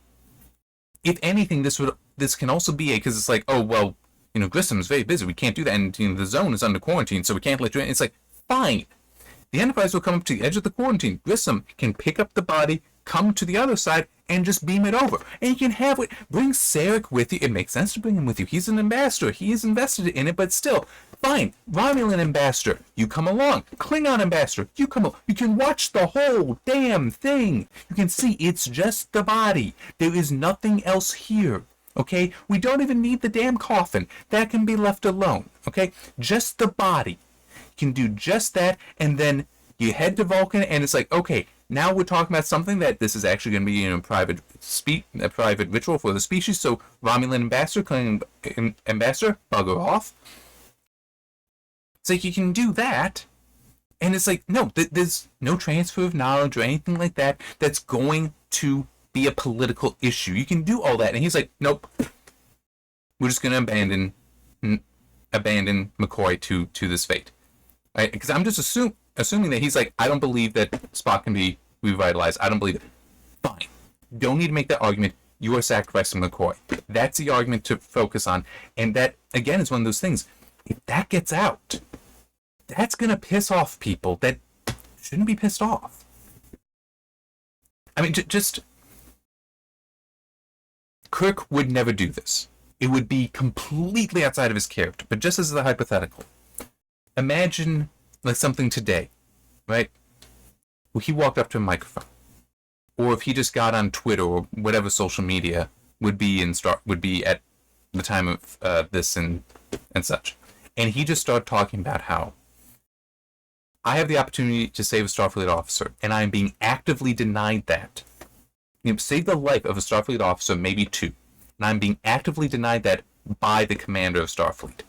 if anything, this can also be because it's like, oh well, Grissom's very busy. We can't do that, and the zone is under quarantine, so we can't let you in. It's like, fine. The Enterprise will come up to the edge of the quarantine. Grissom can pick up the body, come to the other side, and just beam it over. And you can have it. Bring Sarek with you. It makes sense to bring him with you. He's an ambassador. He is invested in it, but still, fine. Romulan ambassador, you come along. Klingon ambassador, you come along. You can watch the whole damn thing. You can see it's just the body. There is nothing else here. Okay? We don't even need the damn coffin. That can be left alone. Okay? Just the body. You can do just that, and then you head to Vulcan, and it's like, okay, now we're talking about something that this is actually going to be a private ritual for the species. So Romulan ambassador, Klingon ambassador, bugger off. It's like you can do that, and it's like, no, there's no transfer of knowledge or anything like that that's going to be a political issue. You can do all that, and he's like, nope, we're just going to abandon McCoy to this fate. Right? Because I'm just assuming that he's like, I don't believe that Spock can be revitalized. I don't believe it. Fine. Don't need to make that argument. You are sacrificing McCoy. That's the argument to focus on. And that, again, is one of those things. If that gets out, that's going to piss off people that shouldn't be pissed off. I mean, just... Kirk would never do this. It would be completely outside of his character. But just as a hypothetical, imagine like something today, right? Well, he walked up to a microphone, or if he just got on Twitter or whatever social media would be at the time of this and such, and he just started talking about how I have the opportunity to save a Starfleet officer, and I am being actively denied that. Save the life of a Starfleet officer, maybe two, and I'm being actively denied that by the commander of Starfleet.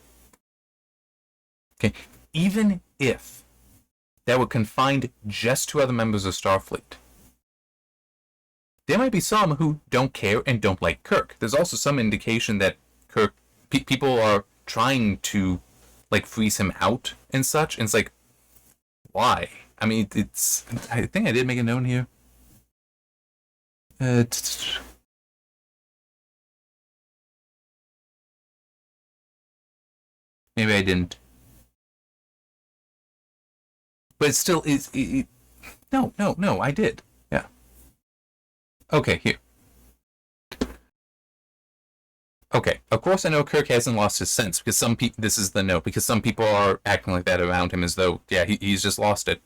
Okay. Even if that were confined just to other members of Starfleet, there might be some who don't care and don't like Kirk. There's also some indication that Kirk, people are trying to like freeze him out and such. And it's like, why? I mean, I think I did make a note here. Maybe I didn't. But it still is... No, I did. Yeah. Okay, here. Okay, of course I know Kirk hasn't lost his sense because some people. This is the note because some people are acting like that around him as though he's just lost it.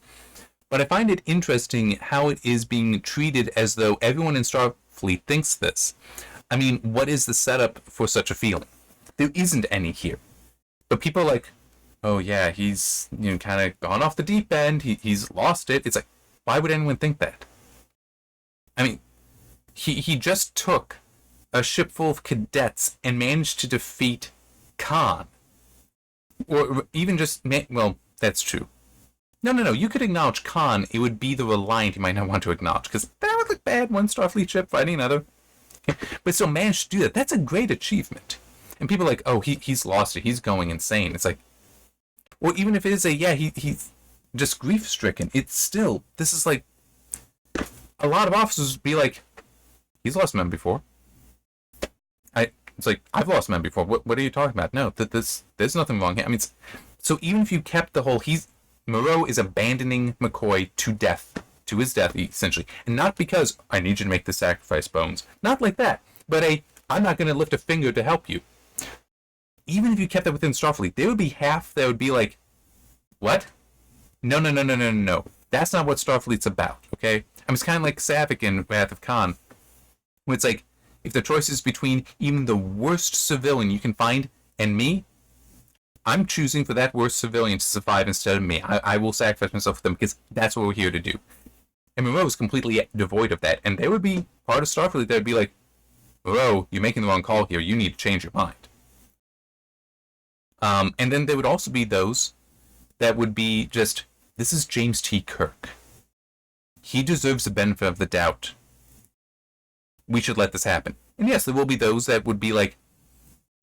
But I find it interesting how it is being treated as though everyone in Starfleet thinks this. I mean, what is the setup for such a feeling? There isn't any here. But people are like, oh yeah, he's kind of gone off the deep end. He's lost it. It's like, why would anyone think that? I mean, he just took a ship full of cadets and managed to defeat Khan. Or even just, well, that's true. No. You could acknowledge Khan. It would be the Reliant you might not want to acknowledge because that would look bad. One Starfleet ship fighting another. But still managed to do that. That's a great achievement. And people are like, oh, he's lost it. He's going insane. It's like, or even if it is he's just grief stricken. It's still, this is like, a lot of officers would be like, he's lost men before. It's like, I've lost men before. What are you talking about? No, there's nothing wrong here. I mean, so even if you kept the whole, Moreau is abandoning McCoy to death, to his death, essentially. And not because, I need you to make the sacrifice, Bones. Not like that. But I'm not going to lift a finger to help you. Even if you kept that within Starfleet, there would be half that would be like, what? No. That's not what Starfleet's about, okay? I mean, it's kind of like Savick in Wrath of Khan. When it's like, if the choice is between even the worst civilian you can find and me, I'm choosing for that worst civilian to survive instead of me. I will sacrifice myself for them because that's what we're here to do. And Moreau is completely devoid of that. And there would be part of Starfleet that would be like, Moreau, you're making the wrong call here. You need to change your mind. And then there would also be those that would be just, this is James T. Kirk. He deserves the benefit of the doubt. We should let this happen. And yes, there will be those that would be like,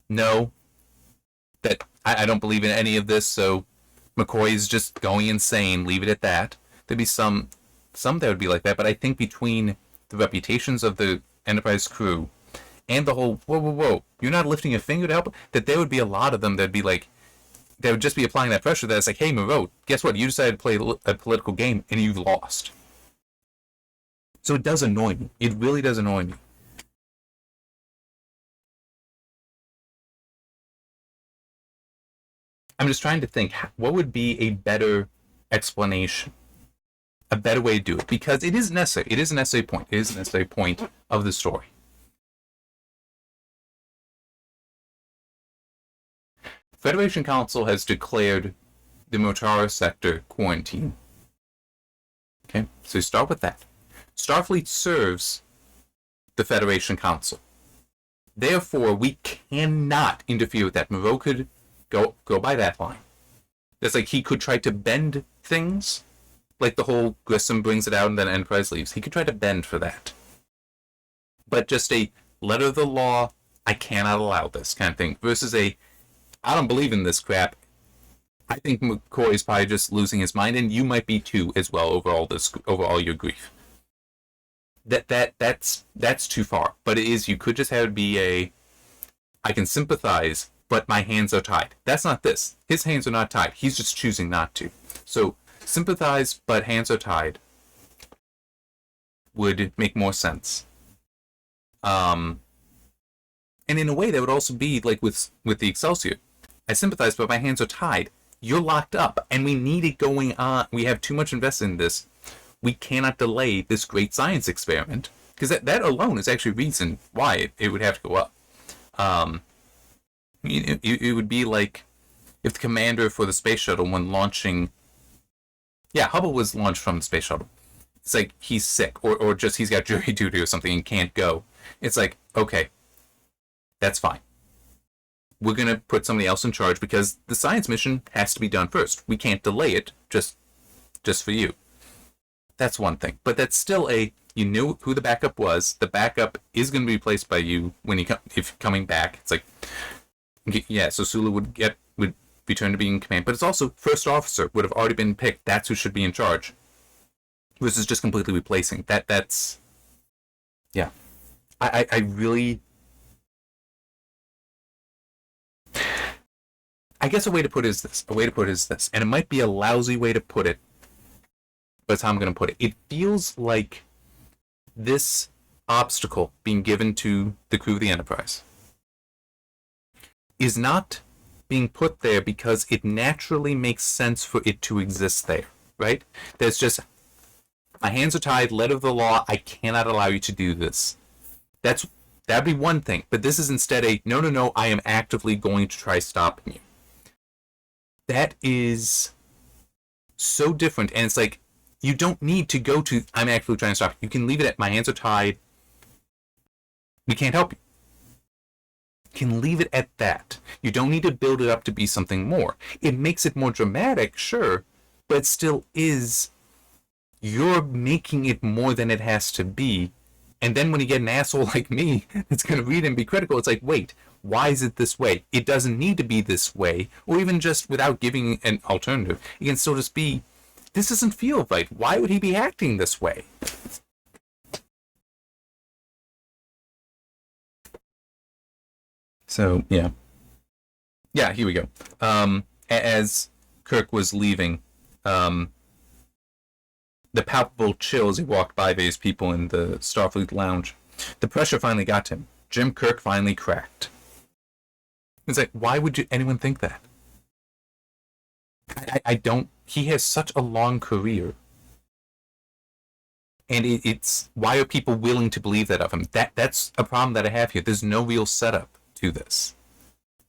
no, that I don't believe in any of this, so McCoy is just going insane, leave it at that. There'd be some that would be like that, but I think between the reputations of the Enterprise crew and the whole, whoa, you're not lifting a finger to help, that there would be a lot of them that'd be like, they would just be applying that pressure that it's like, hey, Moreau, guess what? You decided to play a political game, and you've lost. So it does annoy me. It really does annoy me. I'm just trying to think, what would be a better explanation? A better way to do it? Because it is necessary. It is a necessary point. It is a necessary point of the story. Federation Council has declared the Motara sector quarantine. Okay, so start with that. Starfleet serves the Federation Council. Therefore, we cannot interfere with that. Moreau could go by that line. It's like he could try to bend things, like the whole Grissom brings it out and then Enterprise leaves. He could try to bend for that. But just a letter of the law, I cannot allow this kind of thing, versus I don't believe in this crap. I think McCoy is probably just losing his mind, and you might be too as well over all your grief. That's too far. But it is, you could just have it be I can sympathize, but my hands are tied. That's not this. His hands are not tied. He's just choosing not to. So sympathize, but hands are tied would make more sense. And in a way, that would also be like with the Excelsior. I sympathize, but my hands are tied. You're locked up, and we need it going on. We have too much invested in this. We cannot delay this great science experiment, because that alone is actually reason why it would have to go up. It would be like if the commander for the space shuttle, when launching, Hubble was launched from the space shuttle. It's like he's sick, or just he's got jury duty or something and can't go. It's like, okay, that's fine. We're going to put somebody else in charge because the science mission has to be done first. We can't delay it just for you. That's one thing. But that's still you knew who the backup was. The backup is going to be replaced by you when if you're coming back. It's like, yeah, so Sulu would return to being in command. But it's also first officer would have already been picked. That's who should be in charge. Versus just completely replacing. That's, yeah. I really... I guess a way to put it is this. And it might be a lousy way to put it, but it's how I'm going to put it. It feels like this obstacle being given to the crew of the Enterprise is not being put there because it naturally makes sense for it to exist there, right? There's just, my hands are tied, letter of the law, I cannot allow you to do this. That'd be one thing, but this is instead a, no, I am actively going to try stopping you. That is so different, and it's like, you don't need to go to, I'm actively trying to stop you. You can leave it at, my hands are tied, we can't help you. You can leave it at that. You don't need to build it up to be something more. It makes it more dramatic, sure, but it still is, you're making it more than it has to be. And then when you get an asshole like me that's going to read and be critical, it's like, wait, why is it this way? It doesn't need to be this way. Or even just without giving an alternative, it can still just be, this doesn't feel right. Why would he be acting this way? So, yeah. Yeah, here we go. As Kirk was leaving, the palpable chill as he walked by various people in the Starfleet lounge. The pressure finally got to him. Jim Kirk finally cracked. It's like, why would anyone think that? I don't... He has such a long career. And it's... Why are people willing to believe that of him? That's a problem that I have here. There's no real setup to this.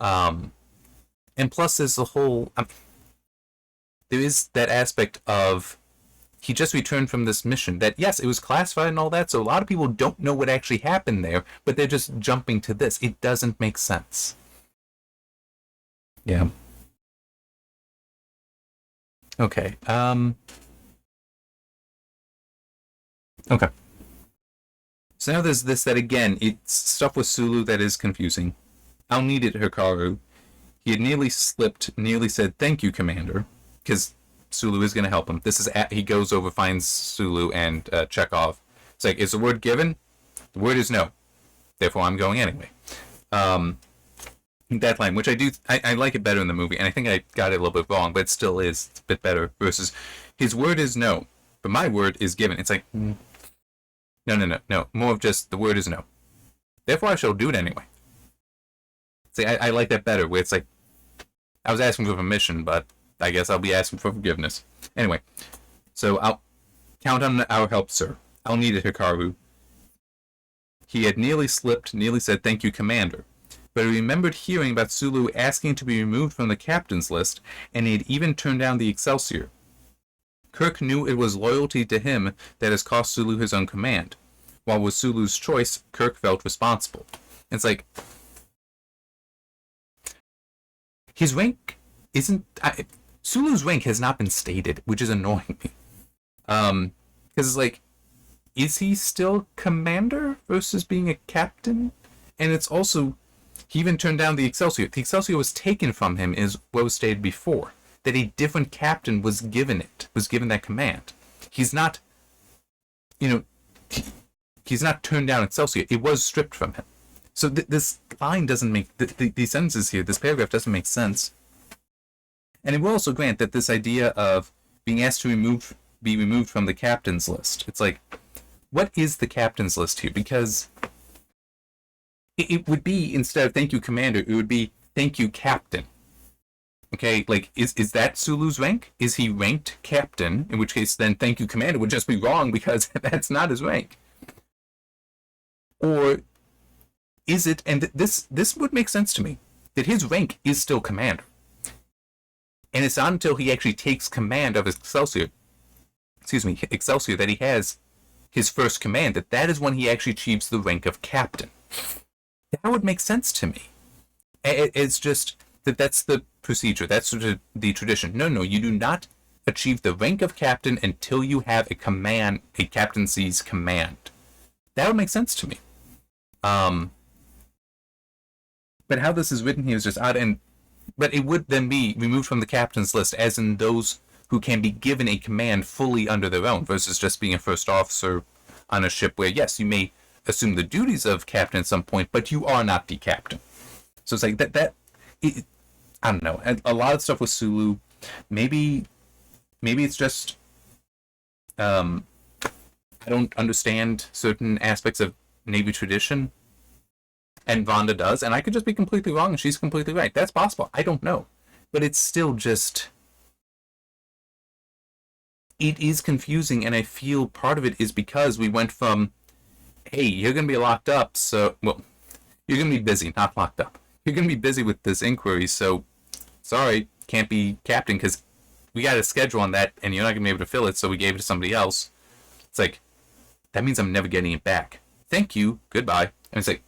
And plus there's the whole... there is that aspect of... He just returned from this mission that, yes, it was classified and all that, so a lot of people don't know what actually happened there, but they're just jumping to this. It doesn't make sense. Yeah. Okay. Okay. So now there's this that, again, it's stuff with Sulu that is confusing. I'll need it, Hikaru. He had nearly slipped, nearly said, thank you, Commander, because... Sulu is going to help him. This is he goes over, finds Sulu and Chekhov. It's like, is the word given? The word is no. Therefore, I'm going anyway. That line, which I like it better in the movie, and I think I got it a little bit wrong, but it still is. It's a bit better. Versus, his word is no, but my word is given. It's like, no. More of just, the word is no. Therefore, I shall do it anyway. See, I like that better, where it's like, I was asking for permission, but I guess I'll be asking for forgiveness. Anyway, so I'll count on our help, sir. I'll need it, Hikaru. He had nearly slipped, nearly said thank you, Commander. But he remembered hearing about Sulu asking to be removed from the captain's list, and he had even turned down the Excelsior. Kirk knew it was loyalty to him that has cost Sulu his own command. While with Sulu's choice, Kirk felt responsible. It's like... His rank isn't... Sulu's rank has not been stated, which is annoying me. Because it's like, is he still commander versus being a captain? And it's also, he even turned down the Excelsior. The Excelsior was taken from him, is what was stated before. That a different captain was given that command. He's not, he's not turned down Excelsior. It was stripped from him. So this line doesn't make, these sentences here, this paragraph doesn't make sense. And it will also grant that this idea of being asked to be removed from the captain's list. It's like, what is the captain's list here? Because it would be, instead of thank you, Commander, it would be thank you, Captain. Okay, like, is that Sulu's rank? Is he ranked Captain? In which case, then thank you, Commander would just be wrong because that's not his rank. Or is it, and this would make sense to me, that his rank is still Commander. And it's not until he actually takes command of Excelsior, that he has his first command, that is when he actually achieves the rank of captain. That would make sense to me. It's just that's the procedure, that's the tradition. No, you do not achieve the rank of captain until you have a captaincy's command. That would make sense to me. But how this is written here is just odd, but it would then be removed from the captain's list, as in those who can be given a command fully under their own, versus just being a first officer on a ship where, yes, you may assume the duties of captain at some point, but you are not the captain. So it's like I don't know. A lot of stuff with Sulu, maybe it's just I don't understand certain aspects of Navy tradition. and Vonda does, and I could just be completely wrong and she's completely right. That's possible. I don't know. But it's still just... It is confusing, and I feel part of it is because we went from, hey, you're going to be locked up, so... Well, you're going to be busy, not locked up. You're going to be busy with this inquiry, so... Sorry, can't be captain, because we got a schedule on that, and you're not going to be able to fill it, so we gave it to somebody else. It's like, that means I'm never getting it back. Thank you, goodbye. And it's like,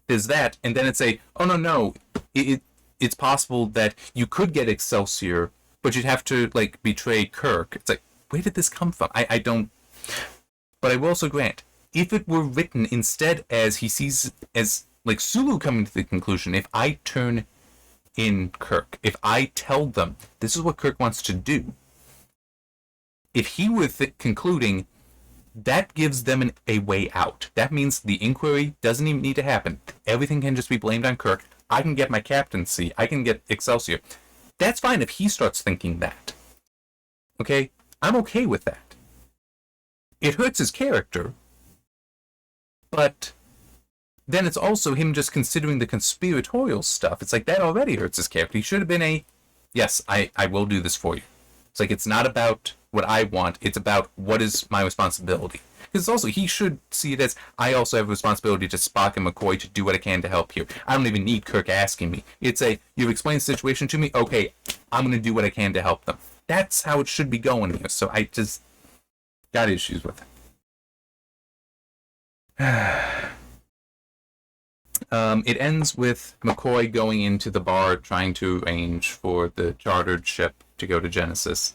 there's that, and then it's a, oh no, it's possible that you could get Excelsior, but you'd have to, like, betray Kirk. It's like, where did this come from? I don't... But I will also grant, if it were written instead as he sees, as, like, Sulu coming to the conclusion, if I turn in Kirk, if I tell them this is what Kirk wants to do, if he were concluding, that gives them a way out. That means the inquiry doesn't even need to happen. Everything can just be blamed on Kirk. I can get my captaincy. I can get Excelsior. That's fine if he starts thinking that. Okay? I'm okay with that. It hurts his character, but then it's also him just considering the conspiratorial stuff. It's like, that already hurts his character. He should have been a, yes, I will do this for you. It's like, it's not about what I want. It's about what is my responsibility. Because also, he should see it as, I also have a responsibility to Spock and McCoy to do what I can to help you. I don't even need Kirk asking me. It's a, you've explained the situation to me, okay, I'm going to do what I can to help them. That's how it should be going here. So I just got issues with it. It ends with McCoy going into the bar trying to arrange for the chartered ship to go to Genesis.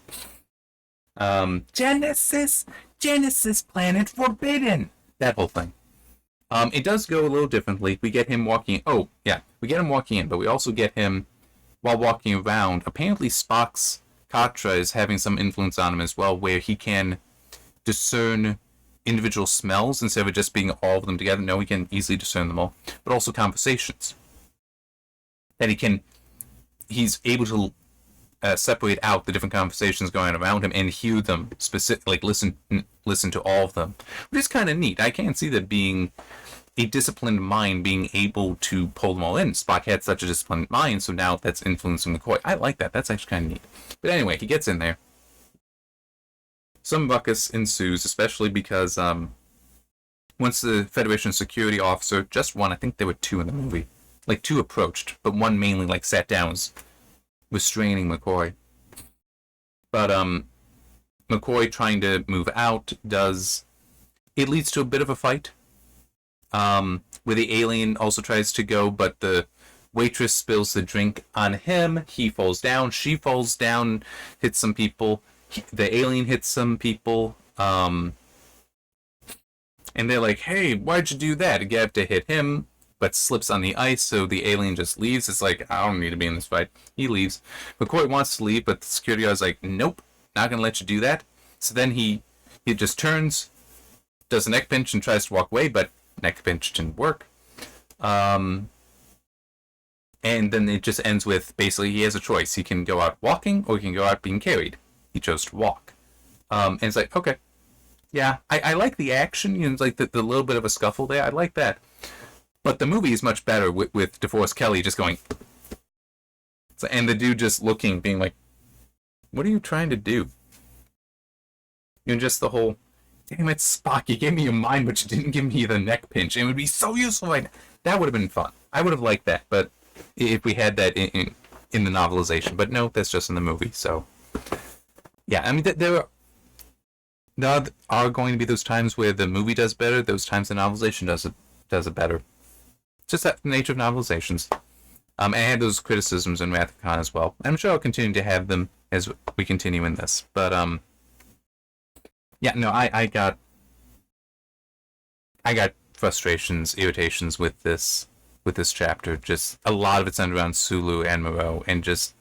Genesis Planet Forbidden! That whole thing. It does go a little differently. We get him walking... Oh, yeah. We get him walking in, but we also get him while walking around. Apparently Spock's Katra is having some influence on him as well, where he can discern individual smells instead of just being all of them together. No, he can easily discern them all. But also conversations. That he's able to separate out the different conversations going around him and hear them specific, like listen to all of them, which is kind of neat. I can't see that being a disciplined mind being able to pull them all in. Spock had such a disciplined mind, so now that's influencing McCoy. I like that. That's actually kind of neat. But anyway, he gets in there. Some ruckus ensues, especially because once the Federation security officer, just one, I think there were two in the movie, like two approached, but one mainly like sat down, restraining McCoy. But McCoy trying to move out it leads to a bit of a fight, where the alien also tries to go, but the waitress spills the drink on him. He falls down, she falls down, hits some people. The alien hits some people, and they're like, hey, why'd you do that? You have to hit him, but slips on the ice, so the alien just leaves. It's like, I don't need to be in this fight. He leaves. McCoy wants to leave, but the security guard's like, nope, not gonna let you do that. So then he just turns, does a neck pinch, and tries to walk away, but neck pinch didn't work. And then it just ends with, basically, he has a choice. He can go out walking, or he can go out being carried. He chose to walk. And it's like, okay. Yeah, I like the action, it's like the little bit of a scuffle there. I like that. But the movie is much better with DeForest Kelley just going... And the dude just looking, being like, what are you trying to do? Just the whole, damn it, Spock, you gave me your mind, but you didn't give me the neck pinch. It would be so useful right now. That would have been fun. I would have liked that, but if we had that in the novelization. But no, that's just in the movie, so... Yeah, I mean, there are going to be those times where the movie does better, those times the novelization does it better. Just that the nature of novelizations. I had those criticisms in Wrath of Khan as well. I'm sure I'll continue to have them as we continue in this. But, yeah, no, I got frustrations, irritations with this chapter. Just a lot of it's centered around Sulu and Moreau, and just,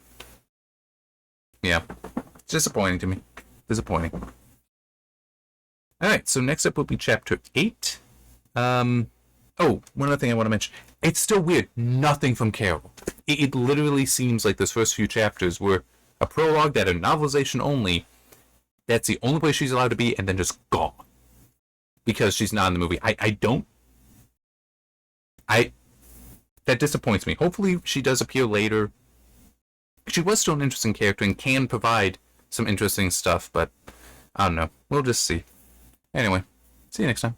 yeah. It's disappointing to me. Disappointing. Alright, so next up will be Chapter 8. One other thing I want to mention. It's still weird. Nothing from Carol. It literally seems like those first few chapters were a prologue that are novelization only. That's the only place she's allowed to be, and then just gone. Because she's not in the movie. I don't... that disappoints me. Hopefully she does appear later. She was still an interesting character and can provide some interesting stuff, but I don't know. We'll just see. Anyway, see you next time.